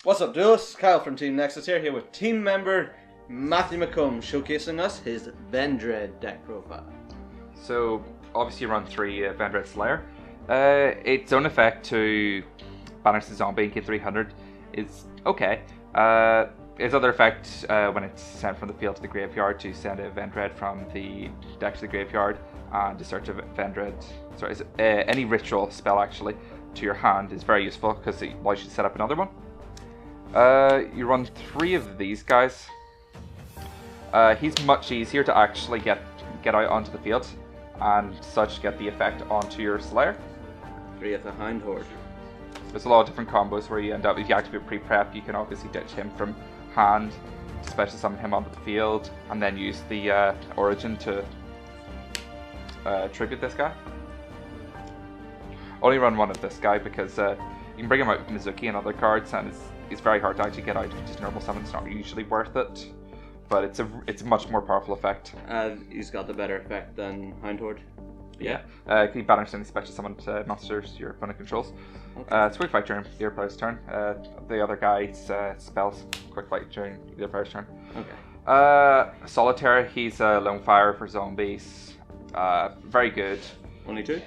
What's up, duos? Kyle from Team Nexus here with team member Matthew McComb showcasing us his Vendread Deck profile. So, obviously you run 3 Vendread Slayer. Its own effect to banish the zombie and get 300 is okay. Its other effect when it's sent from the field to the graveyard to send a Vendread from the deck to the graveyard and to search a Vendread, any ritual spell actually, to your hand is very useful because it allows you to set up another one. You run 3 of these guys. He's much easier to actually get out onto the field and such get the effect onto your Slayer. 3 of the Hound Horde. There's a lot of different combos where you end up, if you activate pre-prep, you can obviously ditch him from hand, special summon him onto the field, and then use the Origin to tribute this guy. Only run 1 of this guy because you can bring him out with Mizuki and other cards, and it's very hard to actually get out with just normal summon. It's not usually worth it, but it's a much more powerful effect. He's got the better effect than Hound Horde. Yeah. Can you banish any special summoned monsters your opponent controls? Okay. It's quick fight during your player's turn. The other guy's spells quick fight during your player's turn. Okay. Solitaire, he's a lone fire for zombies. Very good. Only 2?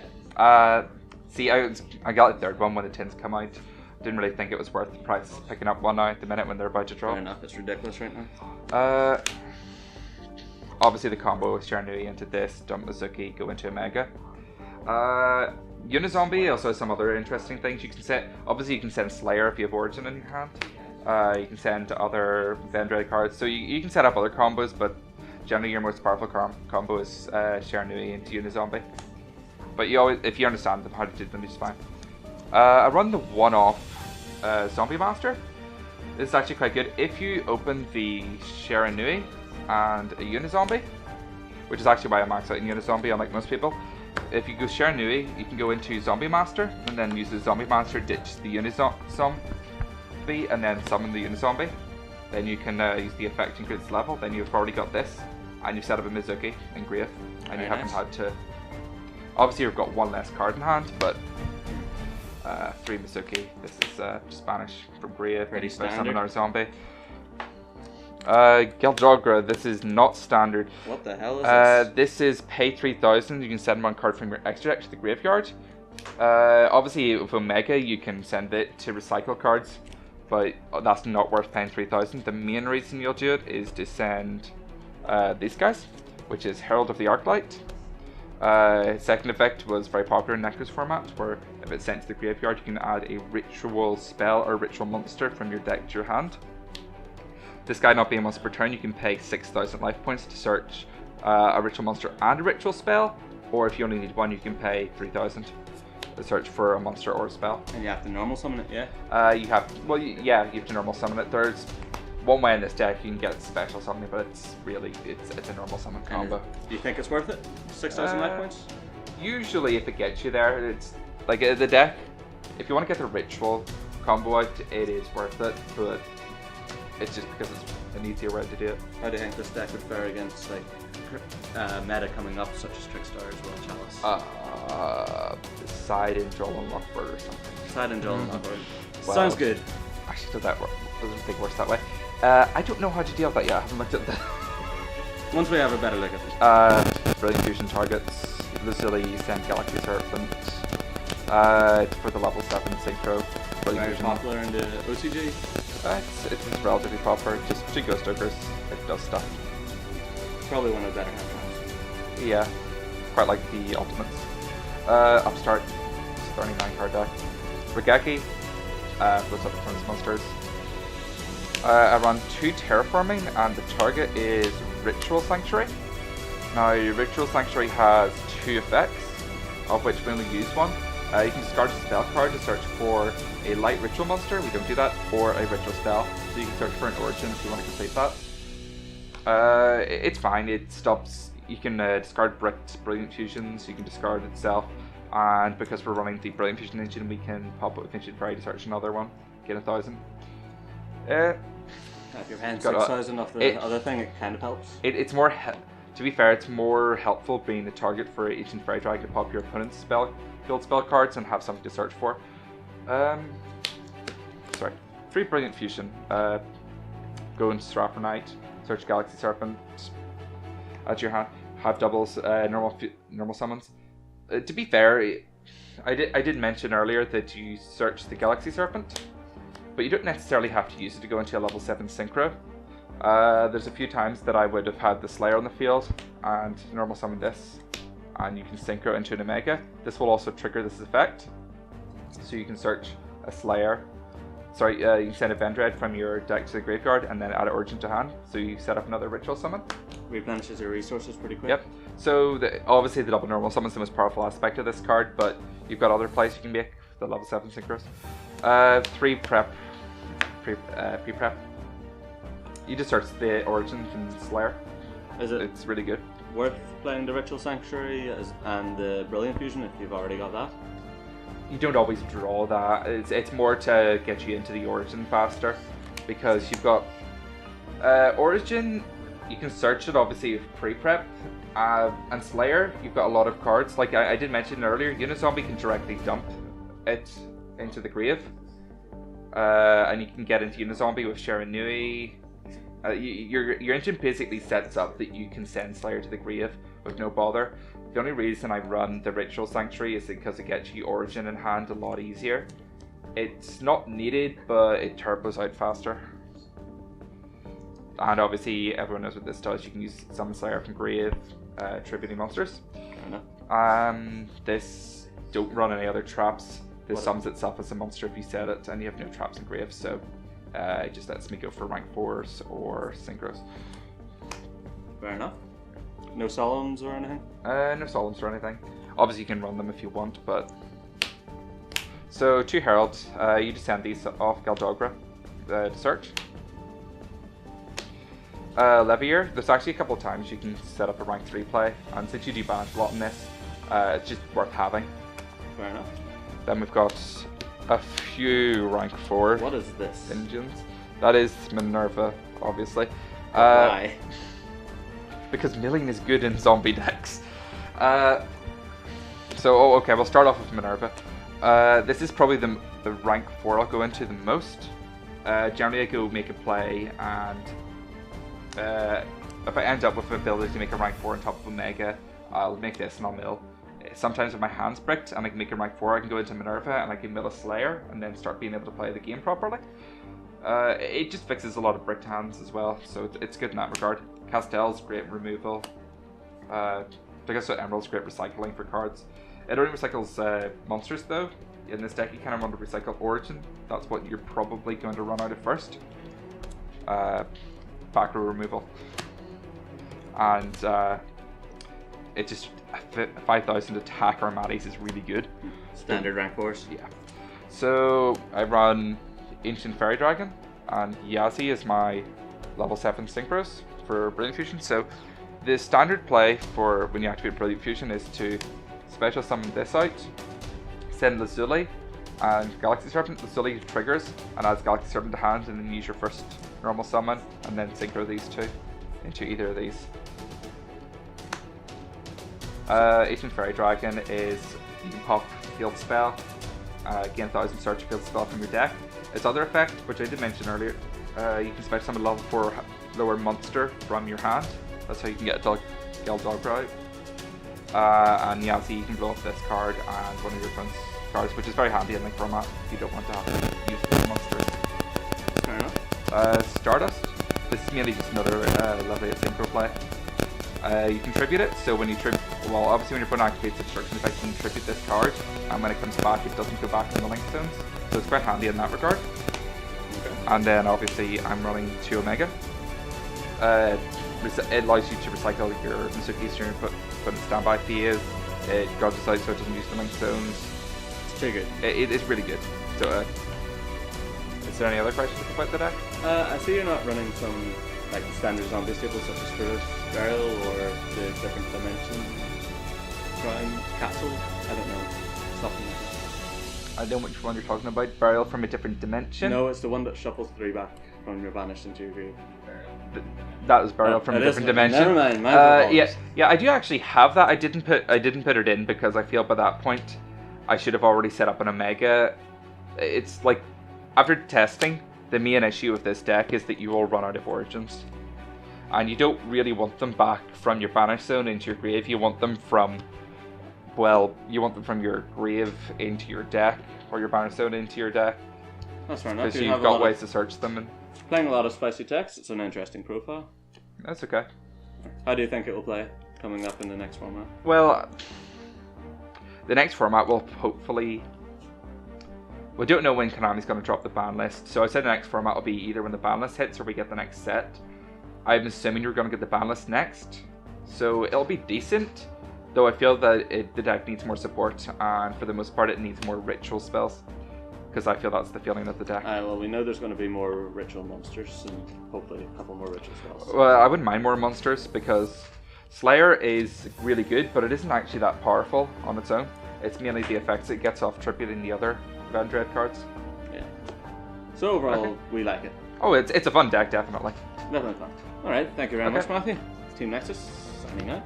See, I got the 3rd one when the tins come out. Didn't really think it was worth the price picking up one now at the minute when they're about to drop. Fair enough, it's ridiculous right now. Obviously the combo with Sharanui into this, dump Mizuki, go into Omega. Unizombie also has some other interesting things you can set. Obviously you can send Slayer if you have Origin in your hand. You can send other Vendread cards, so you can set up other combos, but generally your most powerful combo is Sharanui into Unizombie. But you always, if you understand how to do them, it's fine. I run the one-off Zombie Master. This is actually quite good. If you open the Sharanui and a Unizombie, which is actually why I max out in Unizombie unlike most people. If you go Sharanui, you can go into Zombie Master and then use the Zombie Master, ditch the Unizombie, and then summon the Unizombie. Then you can use the effect to increase its level. Then you've already got this, and you've set up a Mizuki and Grave, and Very you haven't nice. had to. Obviously, you've got 1 less card in hand, but 3 Mizuki. This is just banish from Grave. Pretty Summon standard. another zombie. Geldogra, this is not standard. What the hell is this? This is pay 3,000. You can send 1 card from your extra deck to the graveyard. Obviously, with Omega, you can send it to recycle cards, but that's not worth paying 3,000. The main reason you'll do it is to send these guys, which is Herald of the Arclight. Second effect was very popular in Nexus format, where if it's sent to the graveyard, you can add a ritual spell or ritual monster from your deck to your hand. This guy not being once per turn, you can pay 6,000 life points to search a ritual monster and a ritual spell, or if you only need 1, you can pay 3,000 to search for a monster or a spell. And you have to normal summon it, yeah? You have to normal summon it. There's one way in this deck you can get special summoning, but it's a normal summon combo. Do you think it's worth it? 6,000 life points? Usually, if it gets you there, it's like the deck. If you want to get the ritual combo out, it is worth it, but it's just because it's an easier way to do it. How do you think this deck would fare against like meta coming up, such as Trickstar as well, Chalice? Side in Joel and Lockbird or something. Side and Joel and Lockbird. Well, Sounds good. Actually, doesn't think it works that way. I don't know how to deal with that yet. I haven't looked at that. Once we have a better look at it. Brilliant Fusion targets. Lucille send Galaxy Serpent. It's for the level 7 synchro. Very popular in the OCG. It's relatively popular. Just 2 Ghost Ogres. It does stuff. Probably one of the better hand Yeah. Quite like the ultimates. Upstart. It's a 39 card deck. Regeki. Blows up turns monsters. I run 2 Terraforming, and the target is Ritual Sanctuary. Now, Ritual Sanctuary has 2 effects, of which we only use 1. You can discard a spell card to search for a light ritual monster, we don't do that, or a ritual spell. So you can search for an origin if you want to complete that. It's fine, it stops, you can discard Brilliant Fusions, you can discard itself, and because we're running the Brilliant Fusion engine, we can pop it with Ancient Fairy to search another one, gain 1,000. If you're paying 6,000 off the other thing, it kind of helps. It's more, to be fair, it's more helpful being a target for Ancient Fairy Drag to pop your opponent's field spell cards and have something to search for. Sorry. 3 Brilliant Fusion. Go into Strapper Knight, search Galaxy Serpent at your hand. Have doubles, normal summons. To be fair, I did mention earlier that you search the Galaxy Serpent, but you don't necessarily have to use it to go into a level 7 synchro. There's a few times that I would have had the Slayer on the field and normal summon this, and you can synchro into an Omega. This will also trigger this effect, so you can search a Slayer. Sorry, you can send a Vendread from your deck to the graveyard and then add an Origin to hand, so you set up another ritual summon. Replenishes your resources pretty quick. Yep. So obviously the double normal summon is the most powerful aspect of this card, but you've got other plays you can make the level 7 synchros. 3 prep, pre-prep. You just search the Origin from Slayer. It's really good. Worth playing the Ritual Sanctuary and the Brilliant Fusion if you've already got that? You don't always draw that. It's more to get you into the Origin faster, because you've got Origin. You can search it obviously with pre-prep, and Slayer. You've got a lot of cards. Like I did mention earlier, Unizombie can directly dump it into the grave, and you can get into Unizombie with Sharanui. Your engine basically sets up that you can send Slayer to the grave with no bother. The only reason I run the Ritual Sanctuary is because it gets you Origin in hand a lot easier. It's not needed, but it turbos out faster. And obviously everyone knows what this does. You can use Summon Slayer from grave, tributing monsters. This don't run any other traps. This sums itself as a monster if you set it, and you have no traps in grave, so it just lets me go for rank 4s or synchros. Fair enough. No solemns or anything? No solemns or anything. Obviously you can run them if you want, but... So 2 Heralds, you just send these off Galdogra to search. Levier, there's actually a couple of times you can set up a rank 3 play, and since you do banish a lot in this, it's just worth having. Fair enough. Then we've got a few rank 4 What is this? engines. That is Minerva, obviously. Why? Because milling is good in zombie decks. Okay, we'll start off with Minerva. This is probably the rank 4 I'll go into the most. Generally I go make a play, and if I end up with the ability to make a rank 4 on top of Omega, I'll make this and I'll mill. Sometimes if my hand's bricked and I can make a rank 4, I can go into Minerva and I can mill a Slayer and then start being able to play the game properly. It just fixes a lot of bricked hands as well, so it's good in that regard. Castell's great removal. I guess Emerald's great recycling for cards. It only recycles monsters though. In this deck you kind of want to recycle Origin. That's what you're probably going to run out of first. Back row removal. And it just 5,000 attack Armatis is really good. Standard rank 4s? Yeah. So I run Ancient Fairy Dragon, and Yazi is my level 7 synchros for Brilliant Fusion. So the standard play for when you activate Brilliant Fusion is to special summon this out, send Lazuli and Galaxy Serpent. Lazuli triggers and adds Galaxy Serpent to hand, and then use your first normal summon and then synchro these two into either of these. Ancient Fairy Dragon is you can pop field spell, gain 1,000 search field spell from your deck. Its other effect, which I did mention earlier, you can special summon a level 4 lower monster from your hand. That's how you can get a Galdogra out. And Yazi, you can blow up this card and one of your friend's cards, which is very handy in like format if you don't want to have to use the monsters. Fair enough. Stardust. This is mainly just another level 8 synchro play. You contribute it, so when you obviously when your opponent activates obstruction effect, you can contribute this card, and when it comes back, it doesn't go back in the link stones, so it's quite handy in that regard. Okay. And then obviously I'm running 2 Omega. It allows you to recycle your Mizuki's during put in standby phase. It dodges out so it doesn't use the link stones. It's too good. It is really good. So, is there any other questions about the deck? I see you're not running some like the standard zombie staples such as Spirit Barrel or the different dimension crime capsule. I don't know. Something like that. I don't know which one you're talking about. Burial from a different dimension? No, it's the one that shuffles 3 back from your vanished into your grave. That was Burial from a different dimension. Never mind. My yeah, I do actually have that. I didn't put it in because I feel by that point I should have already set up an Omega. It's like after testing, the main issue with this deck is that you will run out of origins. And you don't really want them back from your banish zone into your grave. You want them from, well, you want them from your grave into your deck, or your banish zone into your deck. That's fair enough. Because you've got ways to search them. And playing a lot of spicy text, it's an interesting profile. that's okay. How do you think it will play coming up in the next format? Well, the next format will hopefully... We don't know when Konami's going to drop the ban list, so I said the next format will be either when the ban list hits or we get the next set. I'm assuming you're going to get the ban list next, so it'll be decent, though I feel that the deck needs more support, and for the most part it needs more ritual spells, because I feel that's the feeling of the deck. Well, we know there's going to be more ritual monsters, and hopefully a couple more ritual spells. Well, I wouldn't mind more monsters, because Slayer is really good, but it isn't actually that powerful on its own. It's mainly the effects it gets off tributing the other Vendread cards. Yeah. So overall, we like it. Oh, it's a fun deck, definitely. Definitely fun. Alright, thank you very much, Matthew. Team Nexus, signing out.